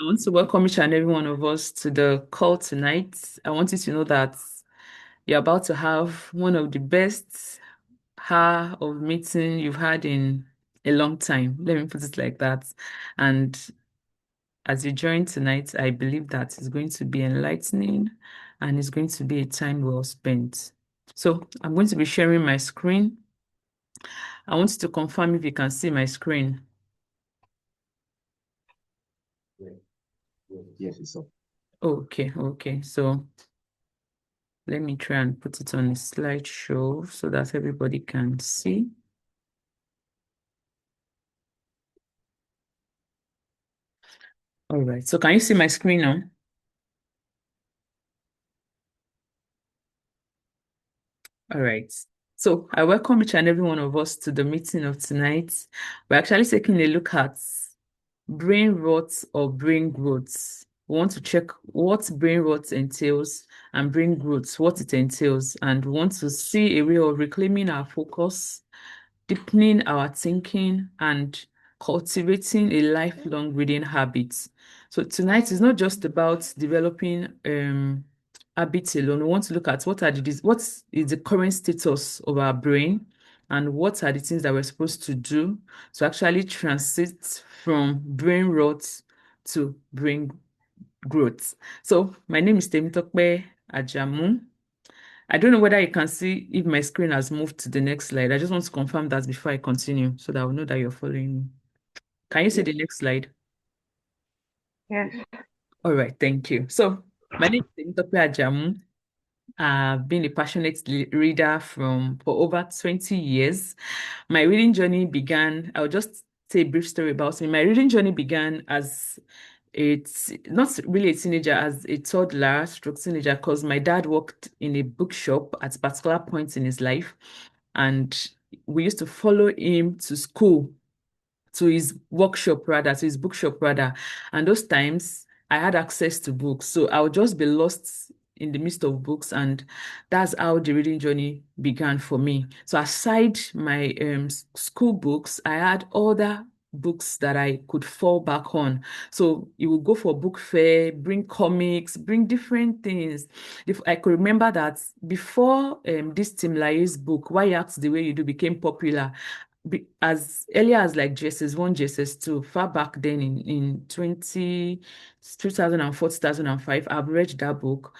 I want to welcome each and every one of us to the call tonight. I want you to know that you're about to have one of the best hour of meeting you've had in a long time. Let me put it like that. And as you join tonight, I believe that it's going to be enlightening and it's going to be a time well spent. So I'm going to be sharing my screen. I want you to confirm if you can see my screen. Yes, it's up. Okay. So let me try and put it on a slideshow so that everybody can see. All right. So can you see my screen now? All right. So I welcome each and every one of us to the meeting of tonight. We're actually taking a look at brain rot or brain growth. We want to check what brain rot entails and brain growth, what it entails, and we want to see a way of reclaiming our focus, deepening our thinking, and cultivating a lifelong reading habit. So tonight is not just about developing habits alone. We want to look at what is the current status of our brain and what are the things that we're supposed to do to actually transit from brain rot to brain growth. So my name is Temitope Ajamu. I don't know whether you can see if my screen has moved to the next slide. I just want to confirm that before I continue so that I'll know that you're following me. Can you see the next slide? Yes. All right, thank you. So my name is Temitope Ajamu. I've been a passionate reader for over 20 years. My reading journey began, I'll just say a brief story about me. My reading journey began as it's not really a teenager, as a toddler stroke teenager, because my dad worked in a bookshop at particular points in his life. And we used to follow him to school, to his workshop rather, to his bookshop rather. And those times I had access to books. So I would just be lost in the midst of books. And that's how the reading journey began for me. So aside my school books, I had other books that I could fall back on. So you would go for book fair, bring comics, bring different things. If I could remember that before this Tim Lai's book, Why You Act the Way You Do became popular, as earlier as like GSS1, GSS2, far back then in 2004, 2005, I've read that book.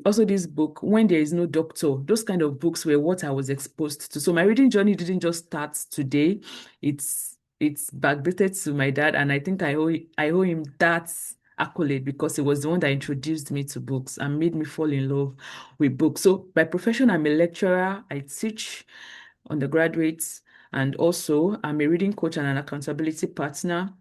Also this book, When There Is No Doctor, those kind of books were what I was exposed to. So my reading journey didn't just start today. It's backdated to my dad, and I think I owe him that accolade because it was the one that introduced me to books and made me fall in love with books. So by profession, I'm a lecturer. I teach undergraduates, and also I'm a reading coach and an accountability partner.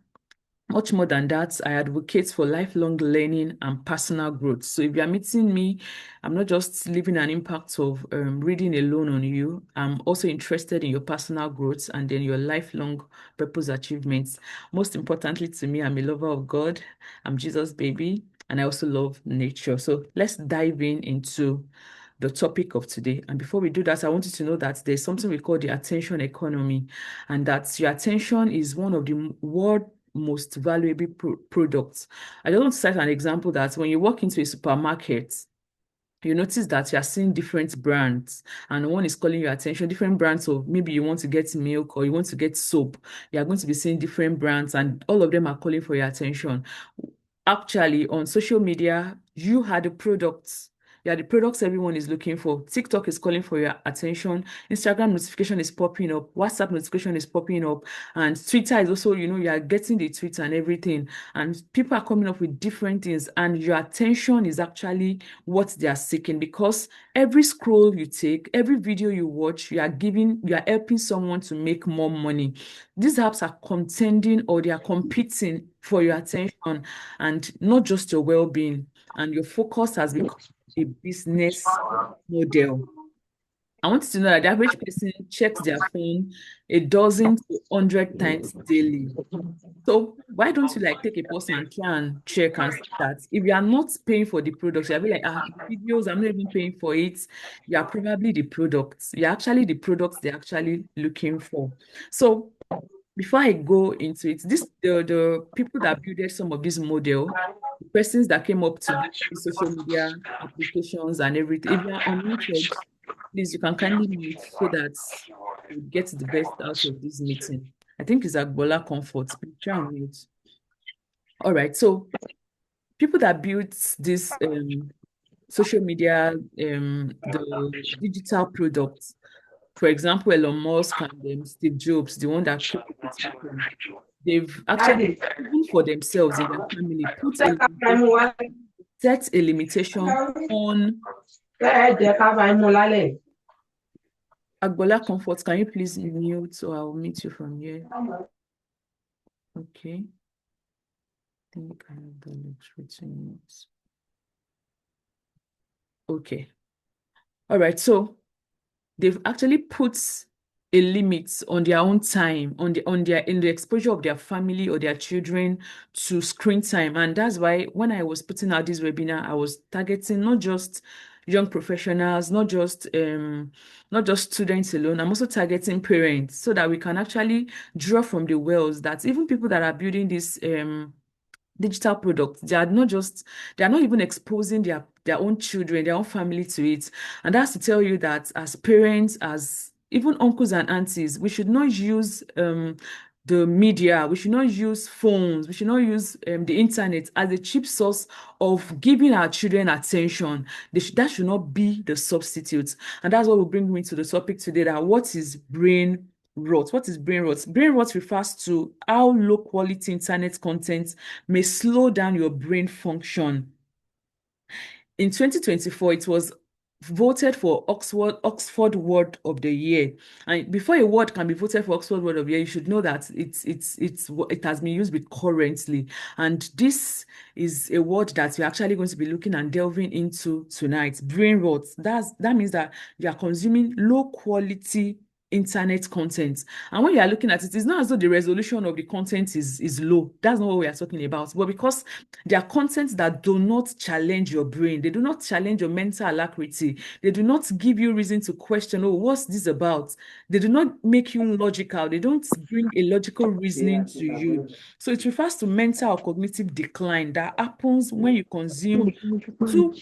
Much more than that, I advocate for lifelong learning and personal growth. So if you're meeting me, I'm not just leaving an impact of reading alone on you. I'm also interested in your personal growth and then your lifelong purpose achievements. Most importantly to me, I'm a lover of God. I'm Jesus' baby, and I also love nature. So let's dive into the topic of today. And before we do that, I want you to know that there's something we call the attention economy, and that your attention is one of the world most valuable products. I just want to cite an example that when you walk into a supermarket, you notice that you're seeing different brands and one is calling your attention, different brands of maybe you want to get milk or you want to get soap. You're going to be seeing different brands and all of them are calling for your attention. Actually, on social media, you are the products. You are the products everyone is looking for. TikTok is calling for your attention. Instagram notification is popping up. WhatsApp notification is popping up. And Twitter is also, you are getting the tweets and everything. And people are coming up with different things. And your attention is actually what they are seeking because every scroll you take, every video you watch, you are helping someone to make more money. These apps are contending or they are competing for your attention and not just your well-being. And your focus has become a business model. I want you to know that the average person checks their phone a dozen to 100 times daily. So why don't you like take a pause and try and check and see that if you are not paying for the products, you'll be like, videos, I'm not even paying for it. You are probably the products. You're actually the products they're actually looking for. So before I go into it, the people that builded some of this model, the persons that came up to build the social media applications and everything, if you are unmuted, please you can kindly mute so that we get the best out of this meeting. I think it's Agbola Comfort. Please try and mute. All right. So people that built this social media, the digital products, for example, Elon Musk and Steve Jobs, the one that created Apple, they've actually, even for themselves in their family, set a limitation on Agbola Comfort. Can you please mute or I'll meet you from here? Okay. I think I have the luxury to mute. Okay. All right. So they've actually put a limit on their own time, on their in the exposure of their family or their children to screen time. And that's why when I was putting out this webinar, I was targeting not just young professionals, not just students alone. I'm also targeting parents so that we can actually draw from the wells that even people that are building this digital products, they are not even exposing their own children, their own family to it. And that's to tell you that as parents, as even uncles and aunties, we should not use the media, we should not use phones, we should not use the internet as a cheap source of giving our children attention. That should not be the substitute. And that's what will bring me to the topic today, that what is brain rot? What is brain rot? Brain rot refers to how low quality internet content may slow down your brain function. In 2024, it was voted for Oxford Word of the Year. And before a word can be voted for Oxford Word of the Year, you should know that it has been used with currently. And this is a word that we're actually going to be looking and delving into tonight. Brain rot. That means that you are consuming low quality internet content. And when you are looking at it, it's not as though the resolution of the content is low. That's not what we are talking about. But because there are contents that do not challenge your brain, they do not challenge your mental alacrity, they do not give you reason to question, oh, what's this about? They do not make you logical, they don't bring a logical reasoning to you. So it refers to mental or cognitive decline that happens when you consume too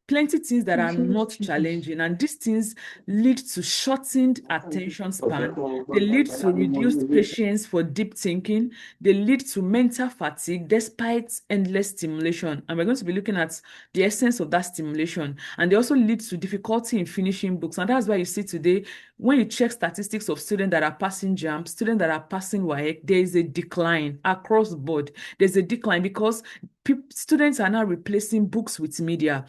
plenty things that are not challenging, and these things lead to shortened attention span, they lead to reduced patience for deep thinking, they lead to mental fatigue despite endless stimulation, and we're going to be looking at the essence of that stimulation. And they also lead to difficulty in finishing books, and that's why you see today when you check statistics of students that are passing jams, students that are passing WAEC, there is a decline across the board. There's a decline because students are now replacing books with media.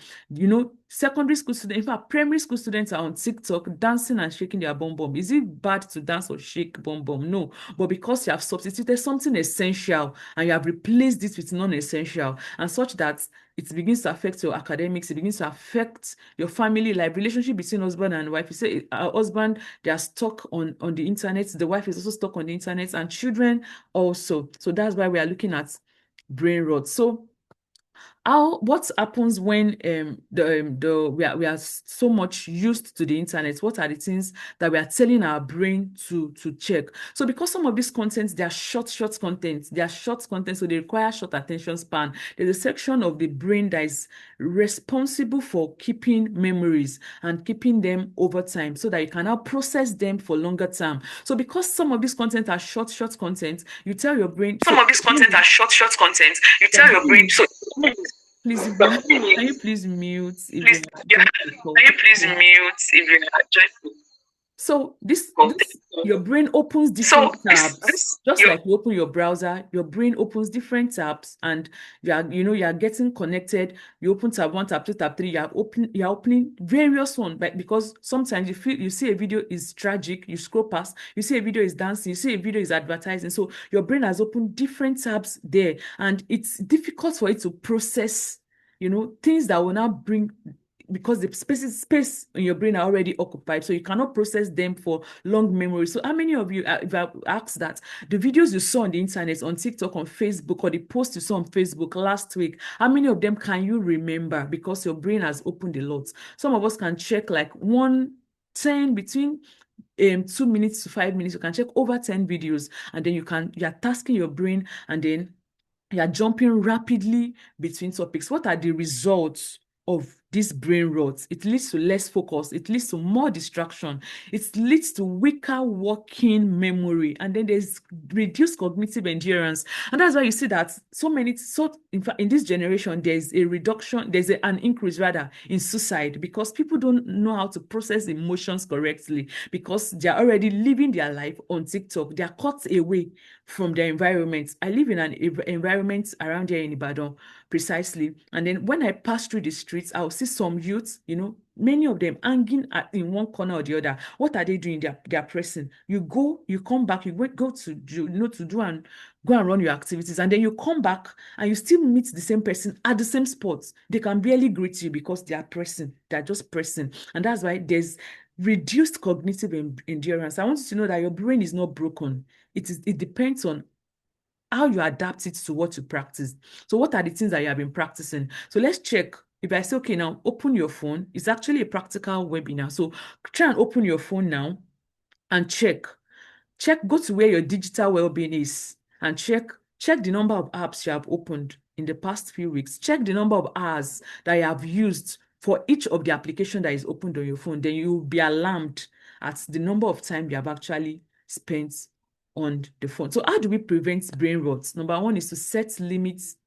Secondary school students, in fact, primary school students are on TikTok dancing and shaking their bum bum. Is it bad to dance or shake bum bum? No. But because you have substituted something essential and you have replaced it with non-essential, and such that it begins to affect your academics, it begins to affect your family life, relationship between husband and wife. You say husband, they are stuck on the internet, the wife is also stuck on the internet, and children also. So that's why we are looking at brain rot. So what happens when we are so much used to the internet? What are the things that we are telling our brain to check? So because some of these contents, they are short content, so they require short attention span. There's a section of the brain that is responsible for keeping memories and keeping them over time so that you can now process them for longer term. So because some of these content are short content, you tell your brain. Some of this content are short content. You tell your brain. So please, if you're, can you please mute if please, you're yeah, joining the call? can you please mute if you're joining? So this your brain opens So different this tabs, this just your like you open your browser, your brain opens different tabs, and you are getting connected. You open tab 1, tab 2, tab 3, you're opening various ones, but because sometimes you see a video is tragic, you scroll past, you see a video is dancing, you see a video is advertising. So your brain has opened different tabs there, and it's difficult for it to process, things that will now bring, because the space in your brain are already occupied, so you cannot process them for long memory. So how many of you, if I ask that, the videos you saw on the internet, on TikTok, on Facebook, or the posts you saw on Facebook last week, how many of them can you remember? Because your brain has opened a lot. Some of us can check like 10 between 2 minutes to 5 minutes. You can check over 10 videos, and then you're tasking your brain, and then you're jumping rapidly between topics. What are the results of this brain rot? It leads to less focus, it leads to more distraction, it leads to weaker working memory, and then there's reduced cognitive endurance. And that's why you see that in fact, in this generation, there's a reduction, an increase rather in suicide, because people don't know how to process emotions correctly, because they're already living their life on TikTok. They're cut away from their environment. I live in an environment around here in Ibadan, precisely. And then when I pass through the streets, I'll see some youths, many of them hanging in one corner or the other. What are they doing? They're pressing. You go, you come back, go to do, to do and go and run your activities, and then you come back and you still meet the same person at the same spot. They can barely greet you because they are pressing. They're just pressing, and that's why there's reduced cognitive endurance. I want you to know that your brain is not broken. It depends on how you adapt it to what you practice. So what are the things that you have been practicing? So let's check. If I say, okay, now open your phone, it's actually a practical webinar. So try and open your phone now and check. Go to where your digital well-being is, and check the number of apps you have opened in the past few weeks. Check the number of hours that you have used for each of the application that is opened on your phone. Then you will be alarmed at the number of time you have actually spent on the phone. So how do we prevent brain rot? Number one is to set limits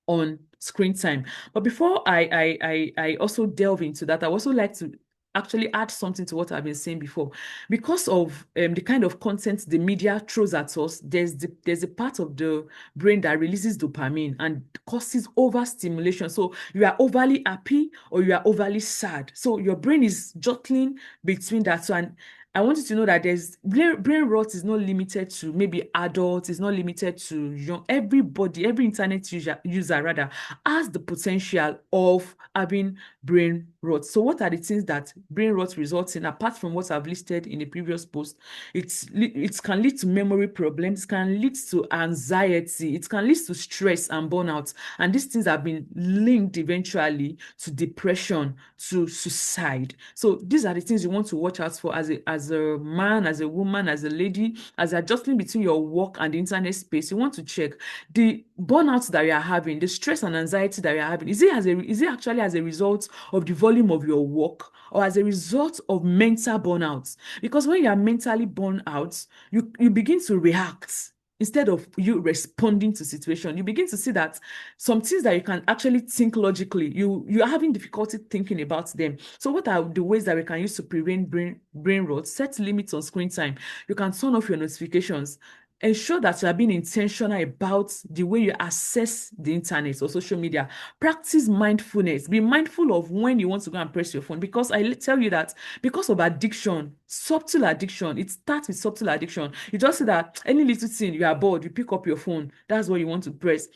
on screen time. But before I also delve into that, I also like to actually add something to what I've been saying before. Because of the kind of content the media throws at us, there's a part of the brain that releases dopamine and causes overstimulation. So you are overly happy or you are overly sad. So your brain is juggling between that. So, and I want you to know that there's brain rot is not limited to maybe adults, it's not limited to young. Everybody, every internet user rather, has the potential of having brain rot. So what are the things that brain rot results in, apart from what I've listed in the previous post? It can lead to memory problems, can lead to anxiety, it can lead to stress and burnout. And these things have been linked eventually to depression, to suicide. So these are the things you want to watch out for as a man, as a woman, as a lady, as adjusting between your work and the internet space. You want to check the burnout that you are having, the stress and anxiety that you are having. Is it actually as a result of the volume of your work, or as a result of mental burnout? Because when you are mentally burned out, you begin to react instead of you responding to situation. You begin to see that some things that you can actually think logically, you are having difficulty thinking about them. So what are the ways that we can use to prevent brain rot? Set limits on screen time. You can turn off your notifications. Ensure that you are being intentional about the way you access the internet or social media. Practice mindfulness. Be mindful of when you want to go and press your phone, because I tell you that because of addiction, subtle addiction, it starts with subtle addiction. You just see that any little thing, you are bored, you pick up your phone. That's what you want to press.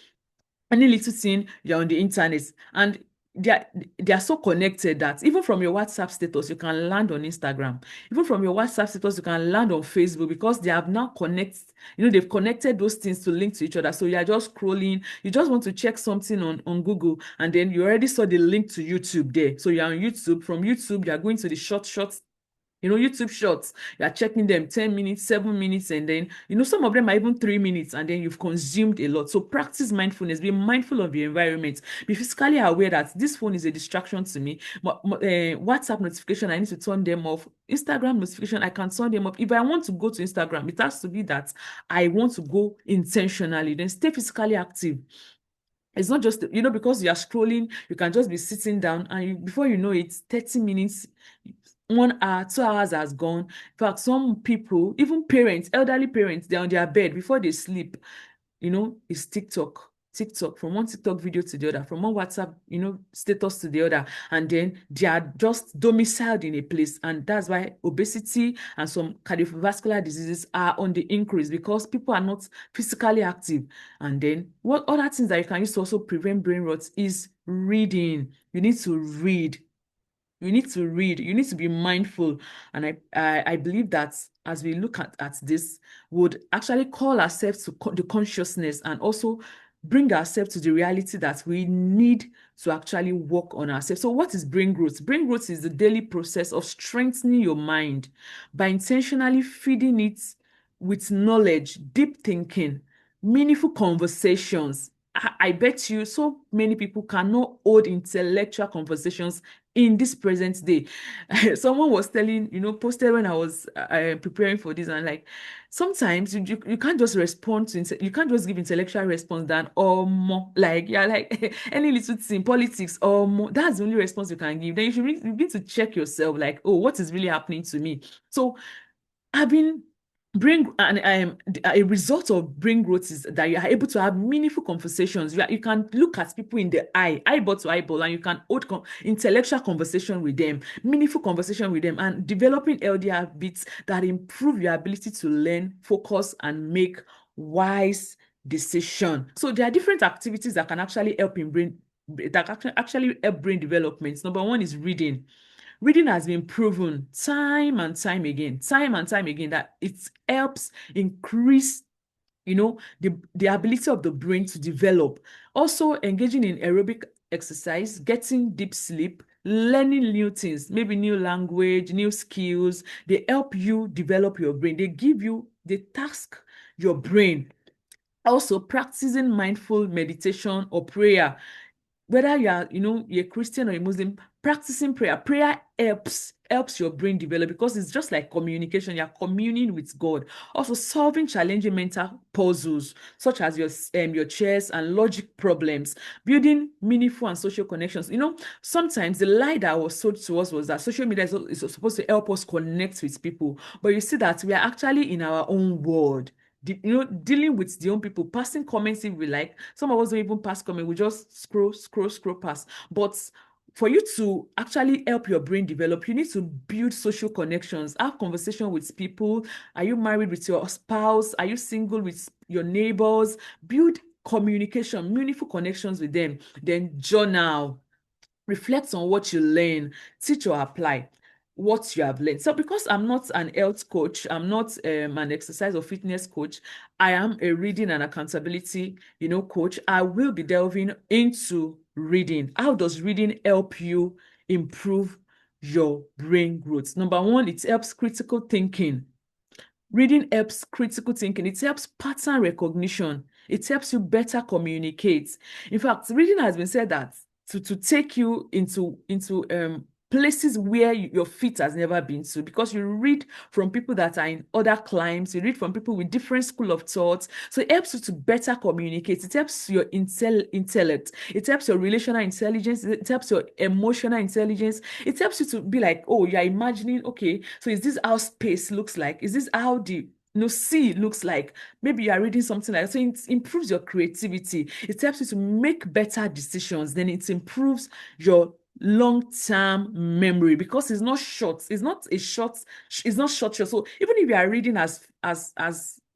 Any little thing, you're on the internet, and they are so connected that even from your WhatsApp status you can land on Instagram. Even from your WhatsApp status you can land on Facebook, because they have now they've connected those things to link to each other. So you are just scrolling, you just want to check something on Google, and then you already saw the link to YouTube there. So you're on YouTube. From YouTube, you are going to the short YouTube shorts. You are checking them 10 minutes, 7 minutes, and then, some of them are even 3 minutes, and then you've consumed a lot. So practice mindfulness. Be mindful of your environment. Be physically aware that this phone is a distraction to me. WhatsApp notification, I need to turn them off. Instagram notification, I can turn them off. If I want to go to Instagram, it has to be that I want to go intentionally. Then stay physically active. It's not just, because you are scrolling, you can just be sitting down, and before you know it, 30 minutes, 1 hour, 2 hours has gone. In fact, some people, even parents, elderly parents, they're on their bed before they sleep. It's TikTok. TikTok, from one TikTok video to the other, from one WhatsApp, status to the other, and then they are just domiciled in a place, and that's why obesity and some cardiovascular diseases are on the increase, because people are not physically active. And then what other things that you can use to also prevent brain rot is reading. You need to read. You need to read. You need to be mindful. And I believe that as we look at this, would actually call ourselves to the consciousness, and also bring ourselves to the reality that we need to actually work on ourselves. So, what is brain growth? Brain growth is the daily process of strengthening your mind by intentionally feeding it with knowledge, deep thinking, meaningful conversations. I bet you so many people cannot hold intellectual conversations in this present day. Someone was telling, posted when I was preparing for this, and like, sometimes you can't just respond to, you can't just give intellectual response than more, like, yeah, like any little thing, politics, more. That's the only response you can give. Then you should begin to check yourself, like, oh, what is really happening to me? So I've been bring and a result of brain growth is that you are able to have meaningful conversations. You can look at people in the eye, eyeball to eyeball, and you can hold intellectual conversation with them, meaningful conversation with them, and developing healthy habits that improve your ability to learn, focus, and make wise decision. So there are different activities that can actually help in brain that actually help brain development. Number one is reading. Reading has been proven time and time again, that it helps increase, the ability of the brain to develop. Also, engaging in aerobic exercise, getting deep sleep, learning new things, maybe new language, new skills, they help you develop your brain. They task your brain. Also, practicing mindful meditation or prayer, whether you're a Christian or a Muslim, practicing prayer helps your brain develop, because it's just like communication. You're communing with God. Also, solving challenging mental puzzles such as your chess and logic problems, building meaningful and social connections. Sometimes the lie that was sold to us was that social media is supposed to help us connect with people, but you see that we are actually in our own world, dealing with the own people, passing comments if we like. Some of us don't even pass comment, we just scroll past. But for you to actually help your brain develop, you need to build social connections, have conversation with people. Are you married with your spouse? Are you single with your neighbors? Build communication, meaningful connections with them. Then journal, reflect on what you learn, teach or apply what you have learned. So because I'm not an health coach, I'm not an exercise or fitness coach, I am a reading and accountability, coach. I will be delving into reading. How does reading help you improve your brain growth? Number one, it helps critical thinking. Reading helps critical thinking. It helps pattern recognition. It helps you better communicate. In fact, reading has been said that to take you into places where your feet has never been to, because you read from people that are in other climes, you read from people with different school of thoughts. So it helps you to better communicate. It helps your intellect. It helps your relational intelligence. It helps your emotional intelligence. It helps you to be like, oh, you're imagining, okay, so is this how space looks like? Is this how the sea looks like? Maybe you are reading something like that. So it improves your creativity. It helps you to make better decisions. Then it improves your long-term memory, because it's not short. It's not short. So even if you are reading as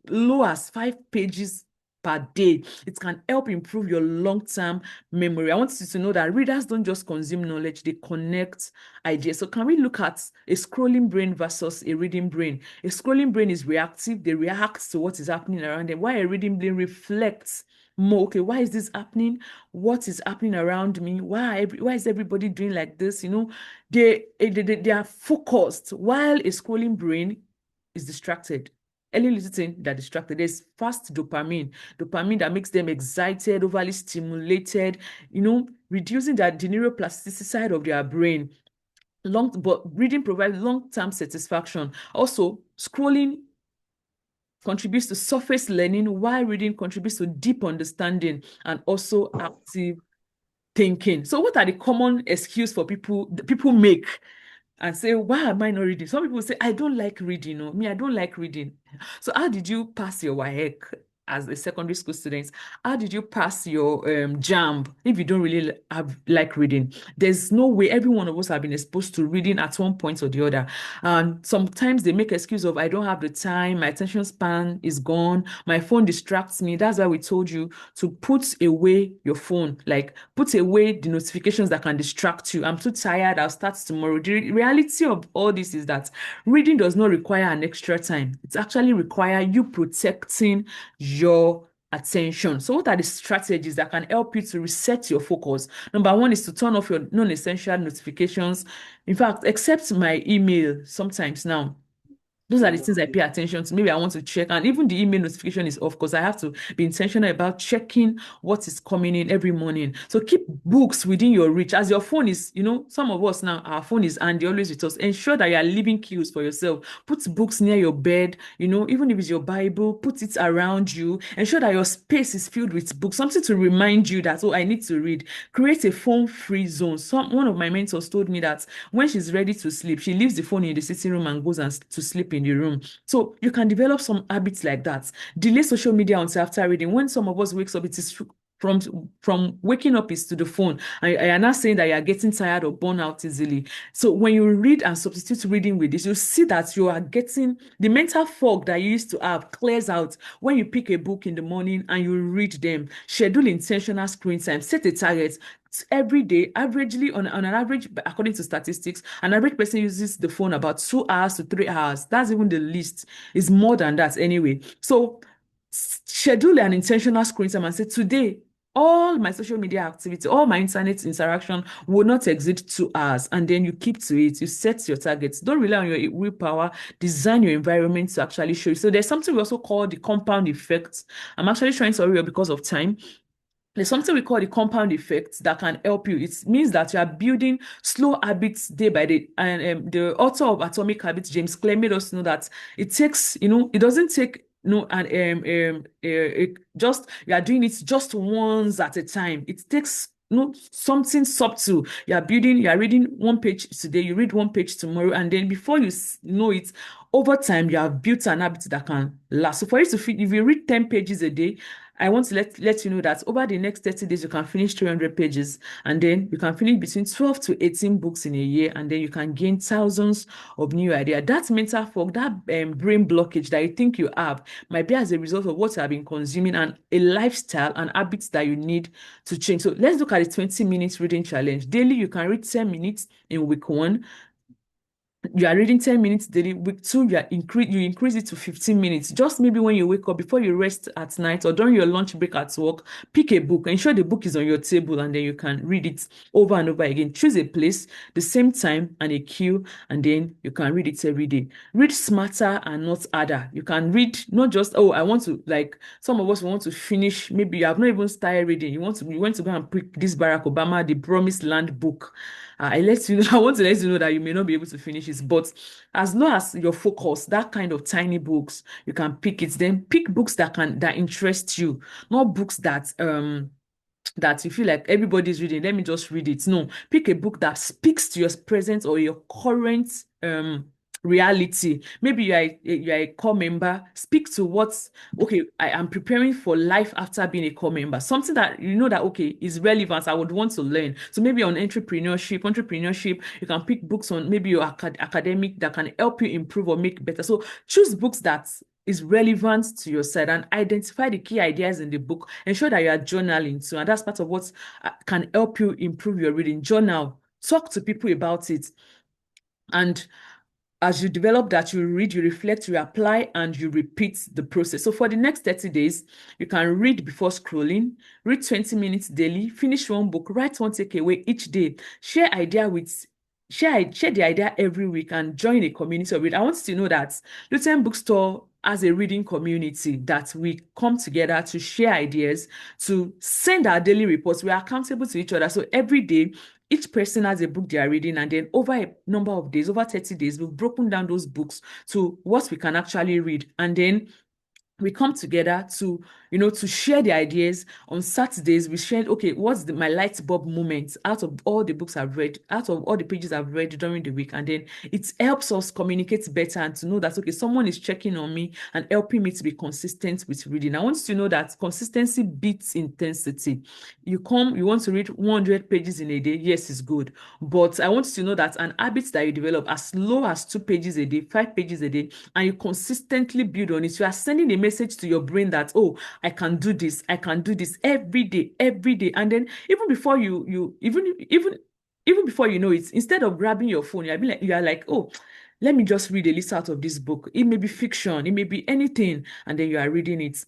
low as 5 pages per day, it can help improve your long-term memory. I want you to know that readers don't just consume knowledge, they connect ideas. So can we look at a scrolling brain versus a reading brain? A scrolling brain is reactive, they react to what is happening around them, while a reading brain reflects more. Okay, why is this happening? What is happening around me? Why is everybody doing like this? They are focused, while a scrolling brain is distracted. Any little thing that distracted. There's fast dopamine that makes them excited, overly stimulated, reducing the neuroplasticity side of their brain. But reading provides long-term satisfaction. Also, scrolling contributes to surface learning, while reading contributes to deep understanding and also active thinking. So what are the common excuse for people make and say, why am I not reading? Some people say, I don't like reading. No, me, I don't like reading. So how did you pass your WAEC as a secondary school student? How did you pass your JAMB if you don't really like reading? There's no way. Every one of us have been exposed to reading at one point or the other. And sometimes they make excuse of, I don't have the time, my attention span is gone, my phone distracts me. That's why we told you to put away your phone, like put away the notifications that can distract you. I'm too tired, I'll start tomorrow. The reality of all this is that reading does not require an extra time. It actually requires you protecting your attention. So what are the strategies that can help you to reset your focus? Number one is to turn off your non-essential notifications. In fact, except my email sometimes now. Those are the things I pay attention to. Maybe I want to check, and even the email notification is off because I have to be intentional about checking what is coming in every morning. So keep books within your reach. As your phone is, some of us now, our phone is and they're always with us. Ensure that you are leaving cues for yourself. Put books near your bed, even if it's your Bible, put it around you. Ensure that your space is filled with books, something to remind you that, oh, I need to read. Create a phone-free zone. One of my mentors told me that when she's ready to sleep, she leaves the phone in the sitting room and goes to sleep in the room. So you can develop some habits like that. Delay social media until after reading. When some of us wakes up, it is from waking up is to the phone. I am not saying that you are getting tired or burn out easily. So when you read and substitute reading with this, you see that you are getting the mental fog that you used to have clears out when you pick a book in the morning and you read them. Schedule intentional screen time. Set a target every day. Averagely, on an average, according to statistics, an average person uses the phone about 2 hours to 3 hours. That's even the least. It's more than that anyway. So schedule an intentional screen time and say, today, all my social media activity, all my internet interaction will not exceed 2 hours. And then you keep to it. You set your targets. Don't rely on your willpower. Design your environment to actually show you. So there's something we also call the compound effect. I'm actually trying to hurry up because of time. There's something we call the compound effect that can help you. It means that you are building slow habits day by day. And the author of Atomic Habits, James Clear, made us know that it takes, it doesn't take, and just you are doing it just once at a time. It takes something subtle. You are reading one page today, you read one page tomorrow, and then before you know it, over time, you have built an habit that can last. So for you to if you read 10 pages a day, I want to let you know that over the next 30 days, you can finish 300 pages, and then you can finish between 12 to 18 books in a year, and then you can gain thousands of new ideas. That mental fog, that brain blockage that you think you have might be as a result of what you have been consuming and a lifestyle and habits that you need to change. So let's look at the 20 minutes reading challenge. Daily, you can read 10 minutes in week one. You are reading 10 minutes daily. Week two, you increase it to 15 minutes. Just maybe when you wake up, before you rest at night, or during your lunch break at work, pick a book. Ensure the book is on your table, and then you can read it over and over again. Choose a place, the same time, and a queue, and then you can read it every day. Read smarter and not harder. You can read not just, oh, I want to, like some of us want to finish. Maybe you have not even started reading. You want to go and pick this Barack Obama, The Promised Land book. I let you know, I want to let you know that you may not be able to finish it, but as long as your focus, that kind of tiny books, you can pick it. Then pick books that interest you, not books that you feel like everybody's reading. Let me just read it. No, pick a book that speaks to your present or your current reality. Maybe you are a core member. Speak to what's okay. I am preparing for life after being a core member. Something that you know that okay is relevant. I would want to learn. So maybe on entrepreneurship, you can pick books on maybe your academic that can help you improve or make better. So choose books that is relevant to your side and identify the key ideas in the book. Ensure that you are journaling too, and that's part of what can help you improve your reading. Journal, talk to people about it, and as you develop that, you read, you reflect, you apply, and you repeat the process. So for the next 30 days, you can read before scrolling, read 20 minutes daily, finish one book, write one takeaway each day, share the idea every week, and join a community of it. I want you to know that Luton Bookstore as a reading community, that we come together to share ideas, to send our daily reports. We are accountable to each other. So every day, each person has a book they are reading, and then over a number of days, over 30 days, we've broken down those books to what we can actually read. And then we come together to share the ideas. On Saturdays, we shared, okay, what's my light bulb moment out of all the books I've read, out of all the pages I've read during the week. And then it helps us communicate better and to know that, okay, someone is checking on me and helping me to be consistent with reading. I want you to know that consistency beats intensity. You want to read 100 pages in a day. Yes, it's good. But I want you to know that an habit that you develop as low as 2 pages a day, 5 pages a day, and you consistently build on it, you are sending a message to your brain that, oh, I can do this every day, every day. And then even before even before you know it, instead of grabbing your phone, you are like, oh, let me just read a list out of this book. It may be fiction, it may be anything, and then you are reading it.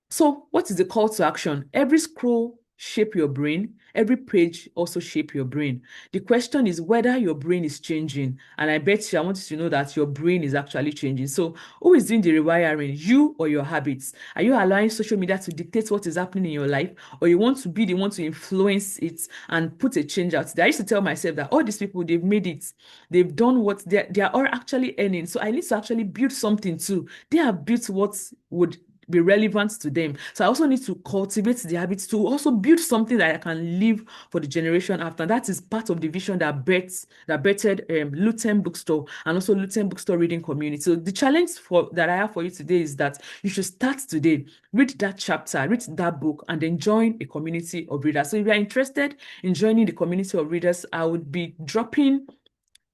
So, what is the call to action? Every scroll shape your brain, every page also shape your brain. The question is whether your brain is changing. And I bet you, I want you to know that your brain is actually changing. So, who is doing the rewiring, you or your habits? Are you allowing social media to dictate what is happening in your life, or you want to be the one to influence it and put a change out there? I used to tell myself that all these people, they've made it, they've done what they are all actually earning. So, I need to actually build something too. They have built what would be relevant to them. So I also need to cultivate the habits to also build something that I can leave for the generation after. That is part of the vision that bettered Luton Bookstore and also Luton Bookstore reading community. So the challenge for that I have for you today is that you should start today. Read that chapter, read that book, and then join a community of readers. So if you are interested in joining the community of readers, I would be dropping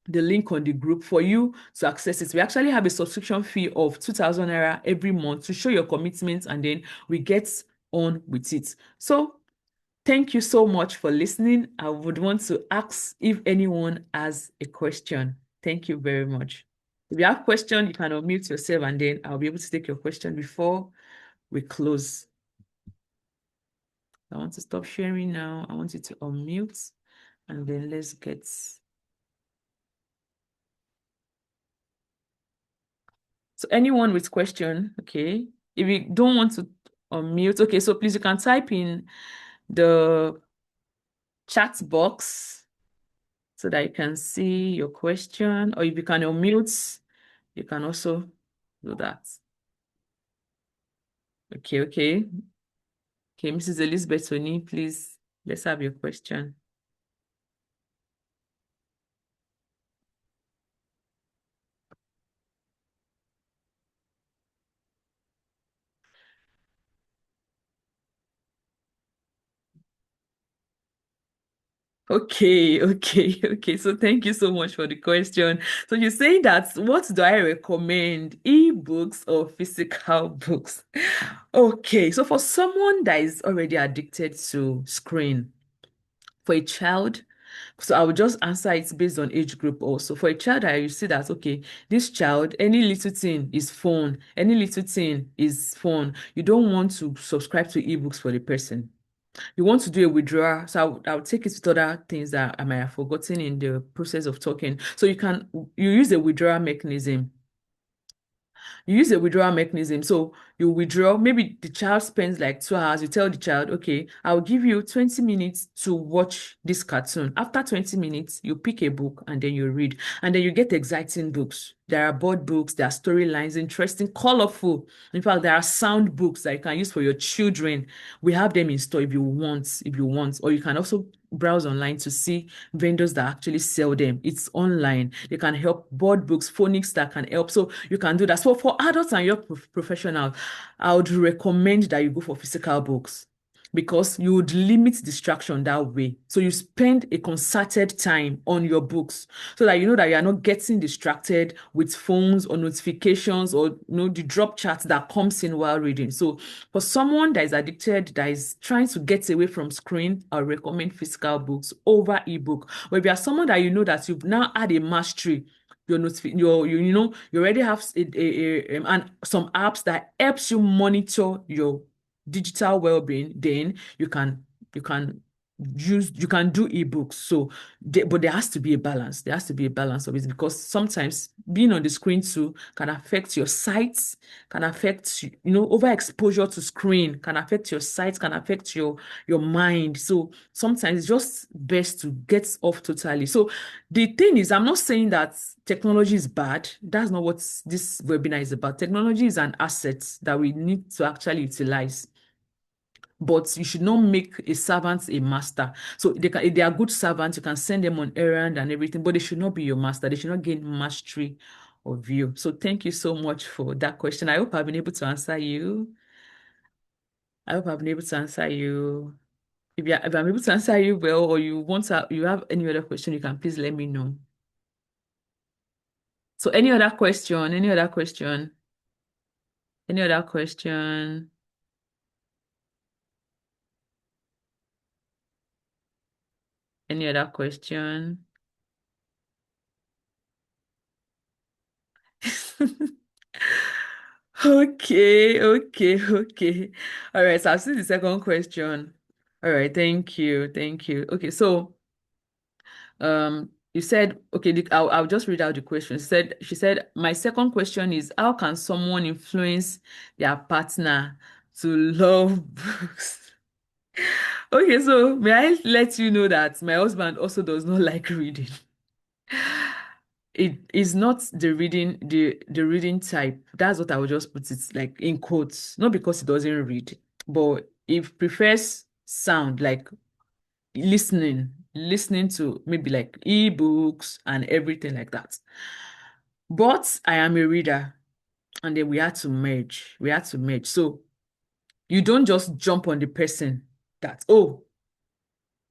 the link on the group for you to access it. We actually have a subscription fee of 2,000 naira every month to show your commitment, and then we get on with it. So thank you so much for listening. I would want to ask if anyone has a question. Thank you very much. If you have a question, you can unmute yourself, and then I'll be able to take your question before we close. I want to stop sharing now. I want you to unmute, and then let's get. So anyone with question, okay. If you don't want to unmute, okay, so please you can type in the chat box so that you can see your question, or if you can unmute, you can also do that. Okay, okay. Okay, Mrs. Elizabeth Oni, please, let's have your question. Okay, okay, okay. So thank you so much for the question. So you're saying that what do I recommend, e-books or physical books? Okay, so for someone that is already addicted to screen, for a child, so I will just answer it based on age group also. For a child, I will see that, okay, this child, any little thing is phone, any little thing is phone. You don't want to subscribe to ebooks for the person. You want to do a withdrawal. So I'll take it with other things that I might have forgotten in the process of talking. So you use a withdrawal mechanism. You use a withdrawal mechanism. So you withdraw, maybe the child spends like 2 hours. You tell the child, okay, I'll give you 20 minutes to watch this cartoon. After 20 minutes, you pick a book and then you read. And then you get exciting books. There are board books, there are storylines, interesting, colorful. In fact, there are sound books that you can use for your children. We have them in store if you want. Or you can also browse online to see vendors that actually sell them. It's online. They can help board books, phonics that can help. So you can do that. So for adults and young professionals, I would recommend that you go for physical books because you would limit distraction that way. So you spend a concerted time on your books so that you know that you are not getting distracted with phones or notifications or the drop chats that comes in while reading. So for someone that is addicted, that is trying to get away from screen, I recommend physical books over ebook. But if you are someone that you know that you've now had a mastery, you already have and some apps that helps you monitor your digital well-being, then you can you can do ebooks. So but there has to be a balance. There has to be a balance of it because sometimes being on the screen too can affect your sight, can affect overexposure to screen can affect your sight, can affect your mind. So sometimes it's just best to get off totally. So the thing is, I'm not saying that technology is bad. That's not what this webinar is about. Technology is an asset that we need to actually utilize. But you should not make a servant a master. So if they are good servants, you can send them on errand and everything, but they should not be your master. They should not gain mastery of you. So thank you so much for that question. I hope I've been able to answer you. I hope I've been able to answer you. If I'm able to answer you well, or you have any other question, you can please let me know. So any other question? Any other question? Any other question? Any other question? Okay, okay, okay. All right, so I've seen the second question. All right, thank you, thank you. Okay, so you said okay, I'll just read out the question. She said, my second question is how can someone influence their partner to love books? Okay, so may I let you know that my husband also does not like reading. It is not the reading type. That's what I would just put it like in quotes. Not because he doesn't read, but he prefers sound like listening to maybe like ebooks and everything like that. But I am a reader, and then we had to merge. We had to merge. So you don't just jump on the person that, oh,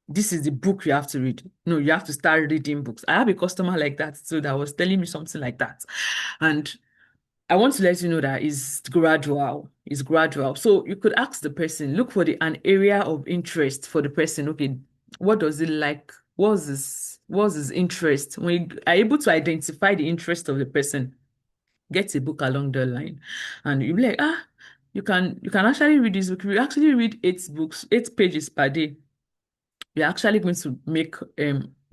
this is the book you have to read. No, you have to start reading books. I have a customer like that too that was telling me something like that. And I want to let you know that it's gradual. It's gradual. So you could ask the person, look for an area of interest for the person. Okay, what does he like? What's his interest? When you are able to identify the interest of the person, get a book along the line. And you'll be like, you can actually read this book. You actually read 8 books, 8 pages per day, you're actually going to make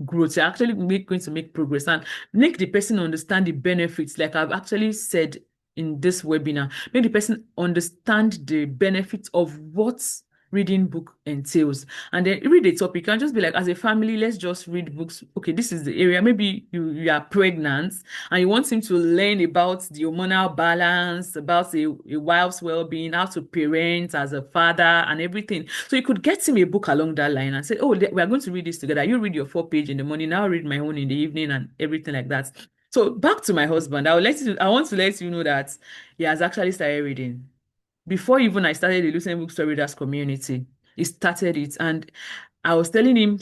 growth. You're actually going to make progress and make the person understand the benefits. Like I've actually said in this webinar, make the person understand the benefits of what reading book entails. And then read a topic. You can just be like, as a family, let's just read books. Okay, this is the area. Maybe you are pregnant and you want him to learn about the hormonal balance, about a wife's well-being, how to parent as a father, and everything. So you could get him a book along that line and say, "Oh, we are going to read this together. You read your 4 page in the morning. I'll read my own in the evening, and everything like that." So back to my husband, I want to let you know that he has actually started reading before even I started the Lucent Book Story Readers community. He started it, and I was telling him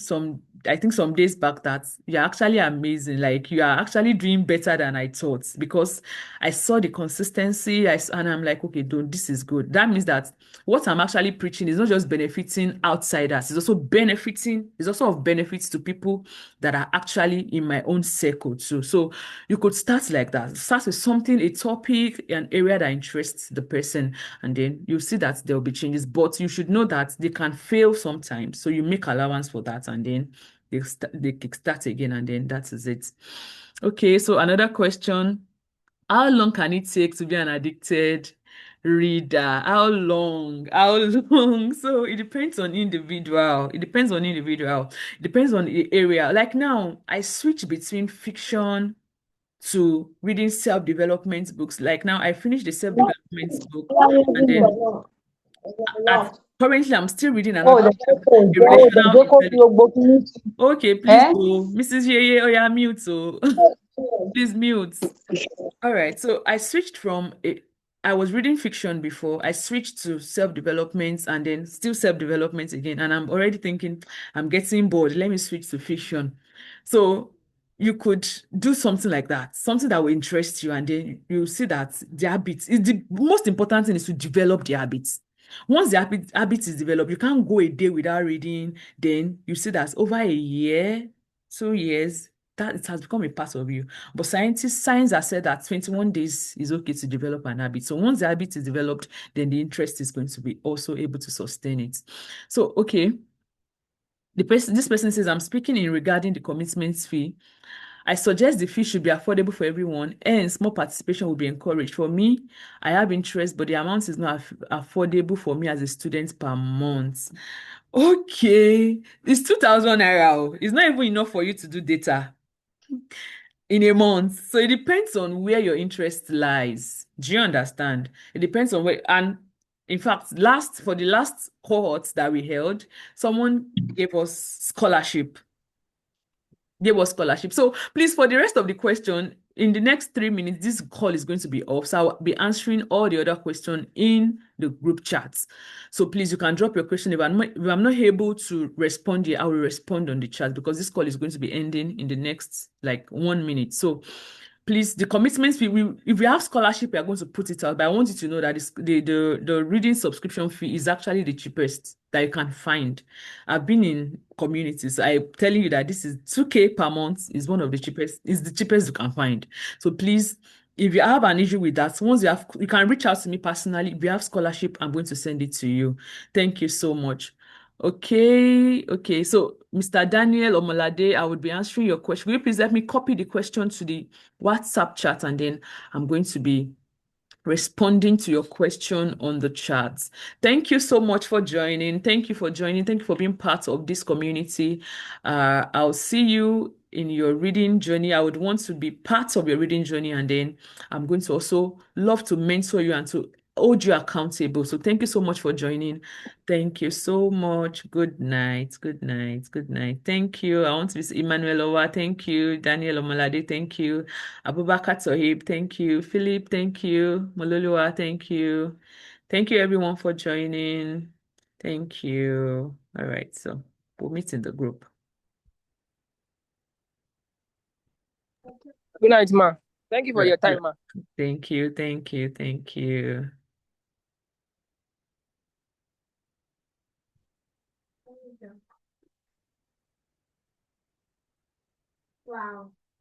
I think some days back that you're actually amazing. Like you are actually doing better than I thought because I saw the consistency. And I'm like, okay, don't, this is good. That means that what I'm actually preaching is not just benefiting outsiders, it's also of benefits to people that are actually in my own circle too. So you could start like that. Start with something, a topic, an area that interests the person, and then you see that there will be changes. But you should know that they can fail sometimes. So you make allowance for that, and then they kickstart again, and then that is it. Okay, so another question. How long can it take to be an addicted reader? How long? How long? So it depends on individual. It depends on individual. It depends on the area. Like now, I switch between fiction to reading self-development books. Like now, I finished the self-development book, and then at currently I'm still reading Oh, another the book, kókó a ìjọ ó dẹ̀ relational jẹ́ kó fi intelligence. gbogbo kíní sí. Okay, please, Ẹ́ oh, Mrs. Yeye, oh yeah, mute, so please mute. All right, so I was reading fiction before. I switched to self-development and then still self-development again. And I'm already thinking, I'm getting bored. Let me switch to fiction. So you could do something like that, something that will interest you, and then you see that the habits is the most important thing is to develop the habits. Once the habit is developed, you can't go a day without reading. Then you see that over a year, 2 years, that it has become a part of you. But science has said that 21 days is okay to develop an habit. So once the habit is developed, then the interest is going to be also able to sustain it. So, okay, this person says, I'm speaking in regarding the commitment fee. I suggest the fee should be affordable for everyone, and small participation will be encouraged. For me, I have interest, but the amount is not affordable for me as a student per month. Okay, it's 2,000 naira. Oh. It's not even enough for you to do data in a month. So it depends on where your interest lies. Do you understand? It depends on where, and in fact, for the last cohorts that we held, someone gave us scholarship. So please, for the rest of the question, in the next 3 minutes, this call is going to be off. So I'll be answering all the other questions in the group chats. So please, you can drop your question. If I'm not able to respond here, I will respond on the chat because this call is going to be ending in the next like 1 minute. So please, the commitments if we have scholarship, we are going to put it out. But I want you to know that the reading subscription fee is actually the cheapest that you can find. I've been in communities. I'm telling you that this is 2K per month is one of the cheapest, is the cheapest you can find. So please if you have an issue with that, once you have, you can reach out to me personally. If you have scholarship, I'm going to send it to you. Thank you so much. Okay, okay. So, Mr. Daniel Omolade, I would be answering your question. Will you please let me copy the question to the WhatsApp chat, and then I'm going to be responding to your question on the chat. Thank you so much for joining. Thank you for joining. Thank you for being part of this community. I'll see you in your reading journey. I would want to be part of your reading journey, and then I'm going to also love to mentor you and to hold you accountable. So thank you so much for joining. Thank you so much. Good night. Good night. Good night. Thank you. I want to be Emmanuel Owa. Thank you. Daniel Omalade. Thank you. Abubakar Tohib, thank you. Philip, thank you. Mololua, thank you. Thank you everyone for joining. Thank you. All right, so we'll meet in the group. Good night, ma. Thank you for Right, your right. time, ma. Thank you, thank you, thank you. Wow.